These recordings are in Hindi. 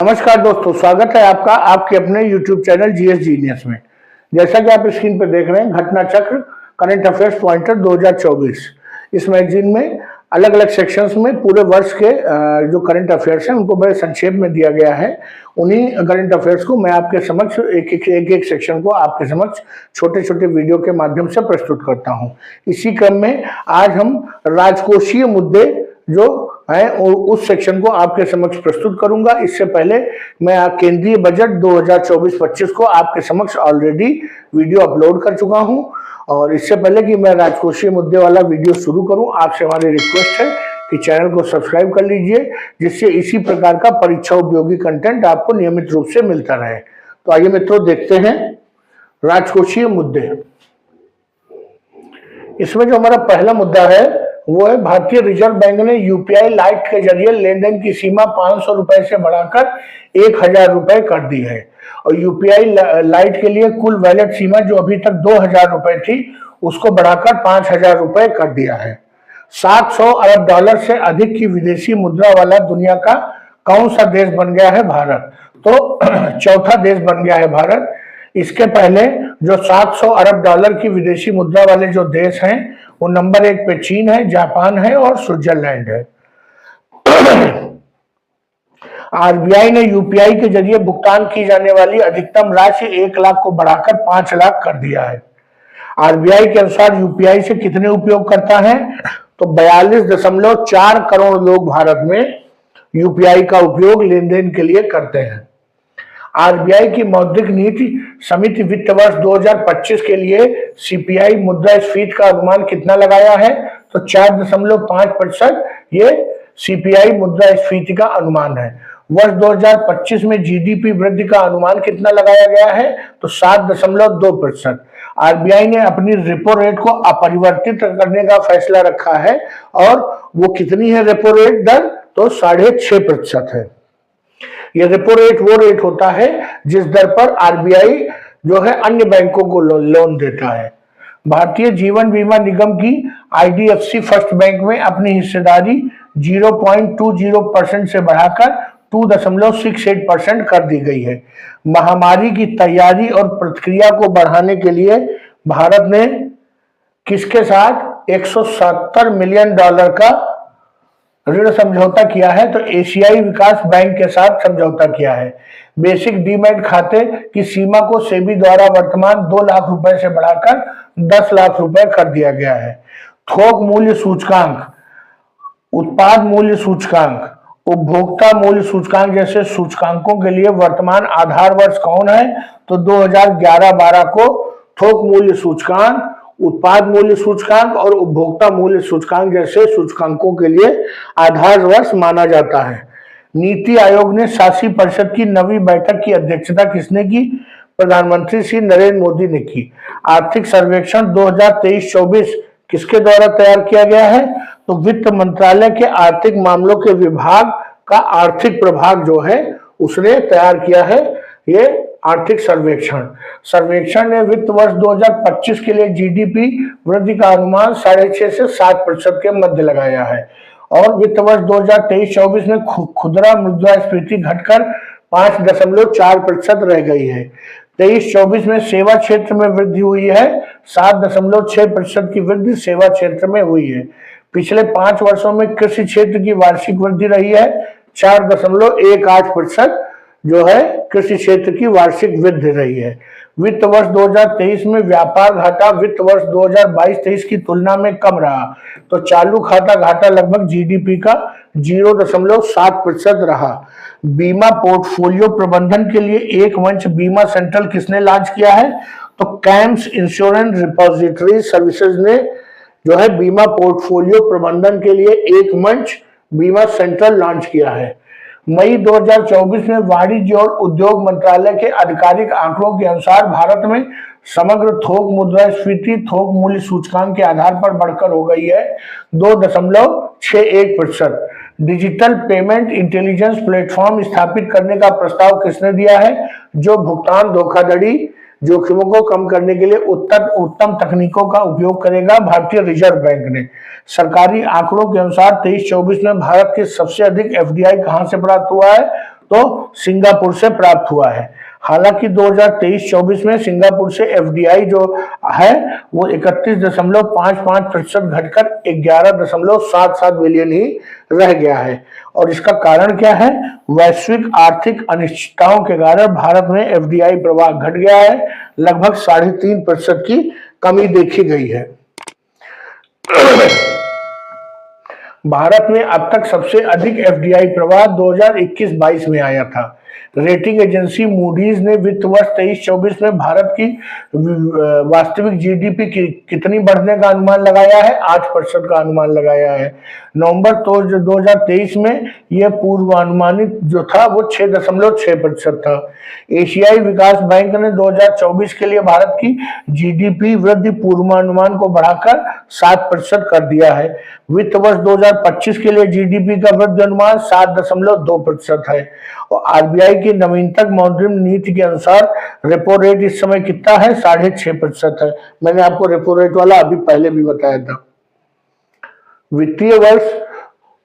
नमस्कार दोस्तों, स्वागत है आपका आपके अपने YouTube चैनल जीएस जीनियस में। जैसा कि आप स्क्रीन पर देख रहे हैं, घटना चक्र करंट अफेयर्स पॉइंटर 2024। इस मैगजीन में अलग अलग सेक्शंस में पूरे वर्ष के जो करंट अफेयर्स हैं उनको बड़े संक्षेप में दिया गया है। उन्हीं करंट अफेयर्स को मैं आपके समक्ष एक सेक्शन को आपके समक्ष छोटे छोटे वीडियो के माध्यम से प्रस्तुत करता हूं। इसी क्रम में आज हम राजकोषीय मुद्दे जो है उस सेक्शन को आपके समक्ष प्रस्तुत करूंगा। इससे पहले मैं केंद्रीय बजट 2024-25 को आपके समक्ष ऑलरेडी वीडियो अपलोड कर चुका हूं। और इससे पहले कि मैं राजकोषीय मुद्दे वाला वीडियो शुरू करूं, आपसे हमारी रिक्वेस्ट है कि चैनल को सब्सक्राइब कर लीजिए, जिससे इसी प्रकार का परीक्षा उपयोगी कंटेंट आपको नियमित रूप से मिलता रहे। तो आइए मित्रों, देखते हैं राजकोषीय मुद्दे। इसमें जो हमारा पहला मुद्दा है वो है, भारतीय रिजर्व बैंक ने यूपीआई लाइट के जरिए लेन देन की सीमा 500 रुपए से बढ़ाकर 1000 रुपए कर दी है। और यूपीआई लाइट के लिए कुल वैलेट सीमा जो अभी तक 2000 रुपए थी उसको बढ़ाकर 5000 रुपए कर दिया है। 700 अरब डॉलर से अधिक की विदेशी मुद्रा वाला दुनिया का कौन सा देश बन गया है? भारत। तो चौथा देश बन गया है भारत। इसके पहले जो 700 अरब डॉलर की विदेशी मुद्रा वाले जो देश हैं वो नंबर 1 पे चीन है, जापान है और स्विट्जरलैंड है। आरबीआई ने यूपीआई के जरिए भुगतान की जाने वाली अधिकतम राशि 1 लाख को बढ़ाकर 5 लाख कर दिया है। आरबीआई के अनुसार यूपीआई से कितने उपयोगकर्ता हैं? तो 42.4 करोड़ लोग भारत में यूपीआई का उपयोग लेन देन के लिए करते हैं। आरबीआई की मौद्रिक नीति समिति वित्त वर्ष 2025 के लिए सीपीआई मुद्रास्फीति का अनुमान कितना लगाया है? तो 4.5% ये सीपीआई मुद्रास्फीति का अनुमान है। वर्ष 2025 में जीडीपी वृद्धि का अनुमान कितना लगाया गया है? तो 7.2%। आरबीआई ने अपनी रेपो रेट को अपरिवर्तित करने का फैसला रखा है और वो कितनी है रेपो रेट दर? तो 6.5% है। ये रेपो रेट वो रेट होता है जिस दर पर आरबीआई जो है अन्य बैंकों को लोन देता है। भारतीय जीवन बीमा निगम की आईडीएफसी फर्स्ट बैंक में अपनी हिस्सेदारी 0.20% से बढ़ाकर 2.68% कर दी गई है। महामारी की तैयारी और प्रतिक्रिया को बढ़ाने के लिए भारत ने किसके साथ 170 मिलियन डॉलर का ऋण समझौता किया है? तो एशियाई विकास बैंक के साथ समझौता किया है। बेसिक डीमैट खाते की सीमा को सेबी द्वारा वर्तमान 2 लाख रुपए से बढ़ाकर 10 लाख रुपए कर दिया गया है। थोक मूल्य सूचकांक, उत्पाद मूल्य सूचकांक, उपभोक्ता मूल्य सूचकांक जैसे सूचकांकों के लिए वर्तमान आधार वर्ष कौन है? तो 2011-12 को थोक मूल्य सूचकांक, उत्पाद मूल्य सूचकांक और उपभोक्ता मूल्य सूचकांक जैसे सूचकांकों के लिए आधार वर्ष माना जाता है। नीति आयोग ने शासी परिषद की 9वीं बैठक की अध्यक्षता किसने की? प्रधानमंत्री श्री नरेंद्र मोदी ने की। आर्थिक सर्वेक्षण 2023-24 किसके द्वारा तैयार किया गया है? तो वित्त मंत्रालय के आर्थिक मामलों के विभाग का आर्थिक प्रभाग जो है उसने तैयार किया है ये आर्थिक सर्वेक्षण ने वित्त वर्ष 2025 के लिए जीडीपी वृद्धि का अनुमान 6.5 से 7% के मध्य लगाया है। और वित्त वर्ष 2023-24 में खुदरा मुद्रास्फीति घटकर 5.4% रह गई है। 23-24 में सेवा क्षेत्र में वृद्धि हुई है, 7.6% की वृद्धि सेवा क्षेत्र में हुई है। पिछले 5 वर्षों में कृषि क्षेत्र की वार्षिक वृद्धि रही है 4.18% जो है कृषि क्षेत्र की वार्षिक वृद्धि रही है। वित्त वर्ष 2023 में व्यापार घाटा वित्त वर्ष 2022-23 की तुलना में कम रहा। तो चालू खाता घाटा लगभग जीडीपी का 0.7% रहा। बीमा पोर्टफोलियो प्रबंधन के लिए एक मंच बीमा सेंट्रल किसने लॉन्च किया है? तो कैम्स इंश्योरेंस रिपोजिटरी सर्विसेज ने जो है बीमा पोर्टफोलियो प्रबंधन के लिए एक मंच बीमा सेंट्रल लॉन्च किया है। मई 2024 में वाणिज्य और उद्योग मंत्रालय के आधिकारिक आंकड़ों के अनुसार भारत में समग्र थोक मुद्रास्फीति थोक मूल्य सूचकांक के आधार पर बढ़कर हो गई है 2.61%। डिजिटल पेमेंट इंटेलिजेंस प्लेटफॉर्म स्थापित करने का प्रस्ताव किसने दिया है? जो भुगतान धोखाधड़ी जोखिमों को कम करने के लिए उत्तम तकनीकों का उपयोग करेगा भारतीय रिजर्व बैंक ने। सरकारी आंकड़ों के अनुसार 23-24 में भारत के सबसे अधिक एफडीआई कहां से प्राप्त हुआ है? तो सिंगापुर से प्राप्त हुआ है। हालांकि 2023-24 में सिंगापुर से एफडीआई जो है वो 31.55% घटकर 11.77 बिलियन ही रह गया है। और इसका कारण क्या है? वैश्विक आर्थिक अनिश्चितताओं के कारण भारत में एफडीआई प्रवाह घट गया है, लगभग 3.5% की कमी देखी गई है। भारत में अब तक सबसे अधिक एफडीआई प्रवाह 2021-22 में आया था। रेटिंग एजेंसी मूडीज ने वित्त वर्ष 23-24 में भारत की वास्तविक जीडीपी की कितनी बढ़ने का अनुमान लगाया है? 8% का अनुमान लगाया है। नवंबर 2023 में यह पूर्वानुमानित जो था वो 6.6% था। एशियाई विकास बैंक ने 2024 के लिए भारत की जीडीपी वृद्धि पूर्वानुमान को बढ़ाकर 7% कर दिया है। वित्त वर्ष 2025 के लिए जीडीपी का वृद्धि अनुमान 7.2% है। और आरबीआई की नवीनतम मौद्रिक नीति के अनुसार रेपो रेट इस समय कितना है? 6.5% है। मैंने आपको रेपो रेट वाला अभी पहले भी बताया था। वित्तीय वर्ष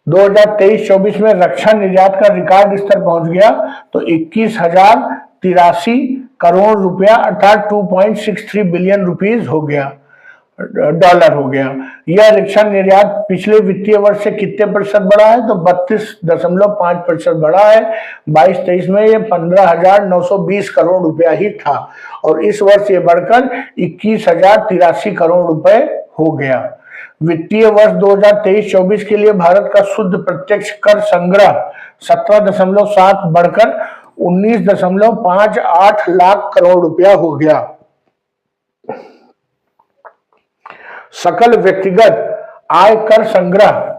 2023-24 में रक्षा निर्यात का रिकॉर्ड स्तर पहुंच गया तो 21,083 करोड़ रुपया अर्थात 2.63 बिलियन रुपीज हो गया, डॉलर हो गया। यह रक्षा निर्यात पिछले वित्तीय वर्ष से कितने प्रतिशत बढ़ा है? तो 32.5% बढ़ा है। 22-23 में यह 15,920 करोड़ रुपया ही था और इस वर्ष ये बढ़कर 21,083 करोड़ रुपए हो गया। वित्तीय वर्ष 2023-24 के लिए भारत का शुद्ध प्रत्यक्ष कर संग्रह 17.7 बढ़कर 19.58 लाख करोड़ रुपया हो गया। सकल व्यक्तिगत आय कर संग्रह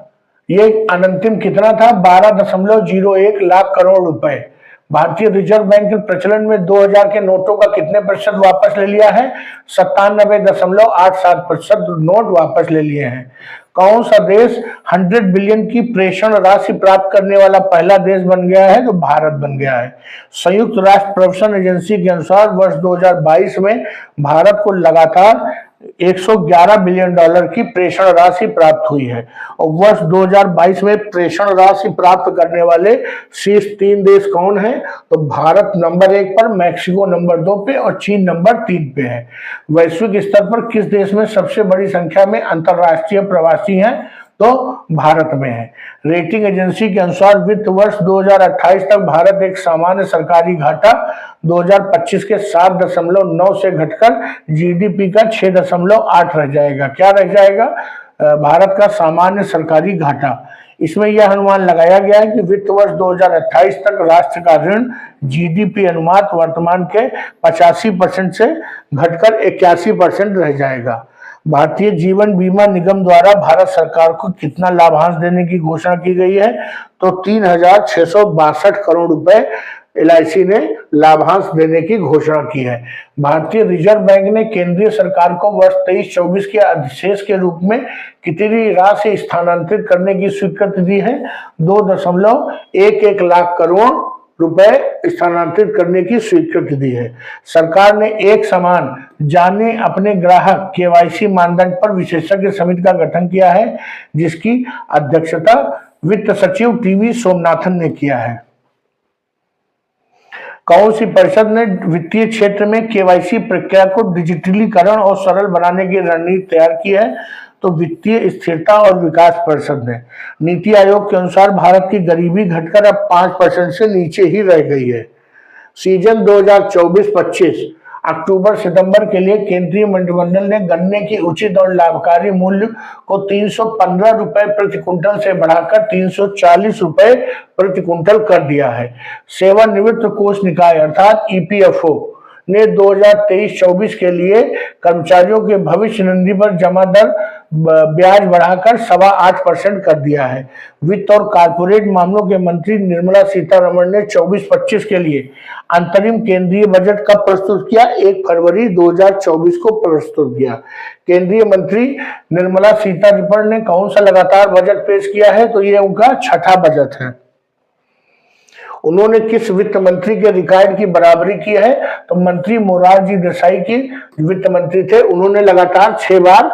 ये अंतिम कितना था? 12.01 लाख करोड़ रुपए। भारतीय रिजर्व बैंक ने प्रचलन में 2000 के नोटों का कितने प्रतिशत वापस ले लिया है? 97.87% नोट वापस ले लिए हैं। कौन सा देश 100 बिलियन की प्रेषण राशि प्राप्त करने वाला पहला देश बन गया है? तो भारत बन गया है। संयुक्त राष्ट्र प्रवसन एजेंसी के अनुसार वर्ष 2022 में भारत को लगातार 111 बिलियन डॉलर की प्रेषण राशि प्राप्त हुई है और वर्ष 2022 में प्रेषण राशि प्राप्त करने वाले शीर्ष 3 देश कौन हैं? तो भारत नंबर 1 पर, मैक्सिको नंबर 2 पे और चीन नंबर 3 पे है। वैश्विक स्तर पर किस देश में सबसे बड़ी संख्या में अंतरराष्ट्रीय प्रवासी हैं? तो भारत में है। रेटिंग एजेंसी के अनुसार वित्त वर्ष 2028 तक भारत एक सामान्य सरकारी घाटा 2025 के 7.9 से घटकर जीडीपी का 6.8 रह जाएगा। क्या रह जाएगा? भारत का सामान्य सरकारी घाटा। इसमें यह अनुमान लगाया गया है कि वित्त वर्ष 2028 तक राष्ट्र का ऋण जीडीपी अनुपात वर्तमान के 85% से घटकर 81% रह जाएगा। भारतीय जीवन बीमा निगम द्वारा भारत सरकार को कितना लाभांश देने की घोषणा की गई है? तो 3,662 करोड़ रुपए एलआईसी ने लाभांश देने की घोषणा की है। भारतीय रिजर्व बैंक ने केंद्रीय सरकार को वर्ष 23-24 के अधिशेष के रूप में कितनी राशि स्थानांतरित करने की स्वीकृति दी है? 2.11 लाख करोड़ रुपए स्थानांतरित करने की स्वीकृति दी है। सरकार ने एक समान जाने अपने ग्राहक केवाईसी मानदंड पर विशेषज्ञ समिति का गठन किया है, जिसकी अध्यक्षता वित्त सचिव टीवी सोमनाथन ने किया है। कौन सी परिषद ने वित्तीय क्षेत्र में केवाईसी प्रक्रिया को डिजिटलीकरण और सरल बनाने की रणनीति तैयार की है? तो वित्तीय स्थिरता और विकास परिषद ने। नीति आयोग के अनुसार भारत की गरीबी घटकर अब 5% से नीचे ही रह गई है। सीजन 2024-25 अक्टूबर सितंबर के लिए केंद्रीय मंत्रिमंडल ने गन्ने की उचित और लाभकारी मूल्य को 315 रुपए प्रति कुंटल से बढ़ाकर 340 रुपए प्रति कुंटल कर दिया है। सेवानिवृत्त कोष निकाय अर्थात ईपीएफओ ने 2023-24 के लिए कर्मचारियों के भविष्य निधि पर जमा दर ब्याज बढ़ाकर 8.25% कर दिया है। वित्त और कारपोरेट मामलों के मंत्री निर्मला सीतारमण ने 24-25 के लिए अंतरिम केंद्रीय बजट कब प्रस्तुत किया? 1 फरवरी 2024 को प्रस्तुत किया। केंद्रीय मंत्री निर्मला सीतारमण ने कौन सा लगातार बजट पेश किया है? तो ये उनका छठा बजट है। उन्होंने किस वित्त मंत्री के रिकॉर्ड की बराबरी की है? तो मंत्री मोरारजी देसाई की वित्त मंत्री थे, उन्होंने लगातार 6 बार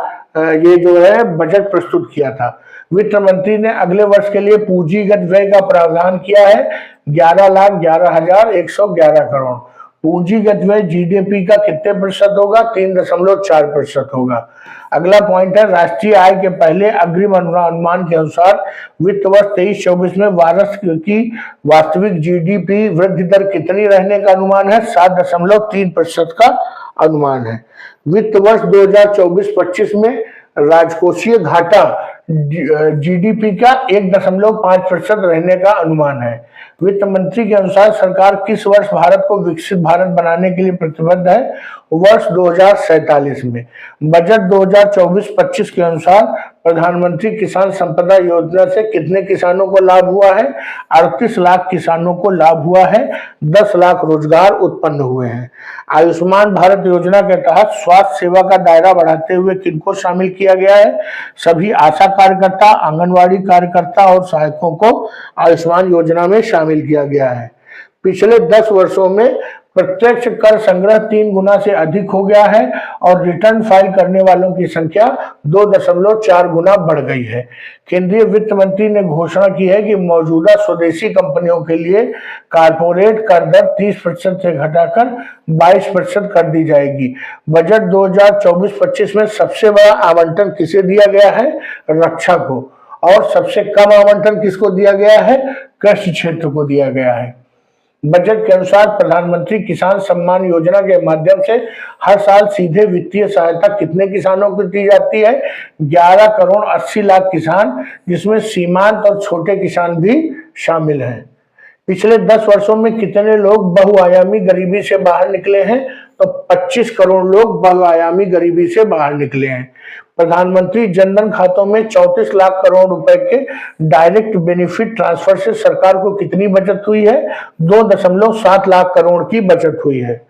ये जो है बजट प्रस्तुत किया था। वित्त मंत्री ने अगले वर्ष के लिए पूंजीगत व्यय का प्रावधान किया है 11,11,111 करोड़। पूंजीगत व्यय जीडीपी का कितने प्रतिशत होगा? 3.4% होगा। अगला पॉइंट है, राष्ट्रीय आय के पहले अग्रिम अनुमान के अनुसार वित्त वर्ष 23-24 में भारत की वास्तविक जीडीपी वृद्धि दर कितनी रहने का अनुमान है? 7.3% का अनुमान है। वित्त वर्ष 2024-25 में राजकोषीय घाटा जीडीपी का 1.5% रहने का अनुमान है। वित्त मंत्री के अनुसार सरकार किस वर्ष भारत को विकसित भारत बनाने के लिए प्रतिबद्ध है? वर्ष 2047 में। बजट 2024-25 के अनुसार प्रधानमंत्री किसान संपदा योजना से कितने किसानों को लाभ हुआ है? 38 लाख किसानों को लाभ हुआ है। 10 लाख रोजगार उत्पन्न हुए हैं। आयुष्मान भारत योजना के तहत स्वास्थ्य सेवा का दायरा बढ़ाते हुए किनको शामिल किया गया है? सभी आशा कार्यकर्ता, आंगनवाड़ी कार्यकर्ता और सहायकों को आयुष्मान योजना में शामिल किया गया है। पिछले 10 वर्षों में प्रत्यक्ष कर संग्रह 3 गुना से अधिक हो गया है और रिटर्न फाइल करने वालों की संख्या 2.4 गुना बढ़ गई है। केंद्रीय वित्त मंत्री ने घोषणा की है कि मौजूदा स्वदेशी कंपनियों के लिए कारपोरेट कर दर 30% से घटाकर 22% कर दी जाएगी। बजट 2024-25 में सबसे बड़ा आवंटन किसे दिया गया है? रक्षा को। और सबसे कम आवंटन किसको दिया गया है? कृषि क्षेत्र को दिया गया है। बजट के अनुसार प्रधानमंत्री किसान सम्मान योजना के माध्यम से हर साल सीधे वित्तीय सहायता कितने किसानों को दी जाती है? 11 करोड़ 80 लाख किसान, जिसमें सीमांत और छोटे किसान भी शामिल हैं। पिछले 10 वर्षों में कितने लोग बहुआयामी गरीबी से बाहर निकले हैं? तो 25 करोड़ लोग बहुआयामी गरीबी से बाहर निकले हैं। प्रधानमंत्री जनधन खातों में 34 लाख करोड़ रुपए के डायरेक्ट बेनिफिट ट्रांसफर से सरकार को कितनी बचत हुई है? 2.7 लाख करोड़ की बचत हुई है।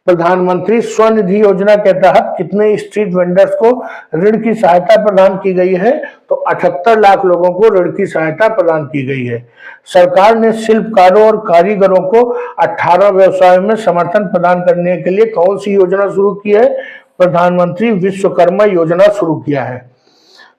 प्रधानमंत्री स्वनिधि योजना के तहत कितने स्ट्रीट वेंडर्स को ऋण की सहायता प्रदान की गई है? तो 78 लाख लोगों को ऋण की सहायता प्रदान की गई है। सरकार ने शिल्पकारों और कारीगरों को 18 व्यवसायों में समर्थन प्रदान करने के लिए कौन सी योजना शुरू की है? प्रधानमंत्री विश्वकर्मा योजना शुरू किया है।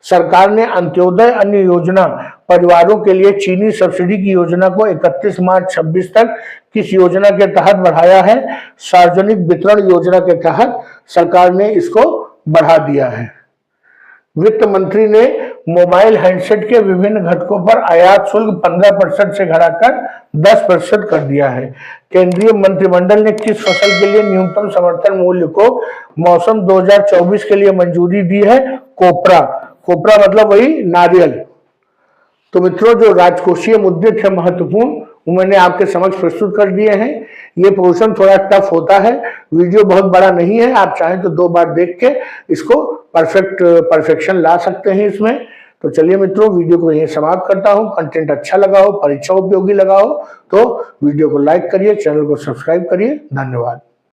सरकार ने अंत्योदय अन्न योजना परिवारों के लिए चीनी सब्सिडी की योजना को 31 मार्च 26 तक किस योजना के तहत बढ़ाया है? सार्वजनिक वितरण योजना के तहत सरकार ने इसको बढ़ा दिया है। वित्त मंत्री ने मोबाइल हैंडसेट के विभिन्न घटकों पर आयात शुल्क 15% से घटाकर 10% कर दिया है। केंद्रीय मंत्रिमंडल ने किस फसल के लिए न्यूनतम समर्थन मूल्य को मौसम 2024 के लिए मंजूरी दी है? कोपरा। कोपरा मतलब वही नारियल। तो मित्रों, जो राजकोषीय मुद्दे थे महत्वपूर्ण, वो मैंने आपके समक्ष प्रस्तुत कर दिए हैं। ये पोर्शन थोड़ा टफ होता है, वीडियो बहुत बड़ा नहीं है, आप चाहें तो 2 बार देख के इसको परफेक्शन ला सकते हैं इसमें। तो चलिए मित्रों, वीडियो को यहीं समाप्त करता हूं। कंटेंट अच्छा लगा हो, परीक्षा उपयोगी लगा हो तो वीडियो को लाइक करिए, चैनल को सब्सक्राइब करिए। धन्यवाद।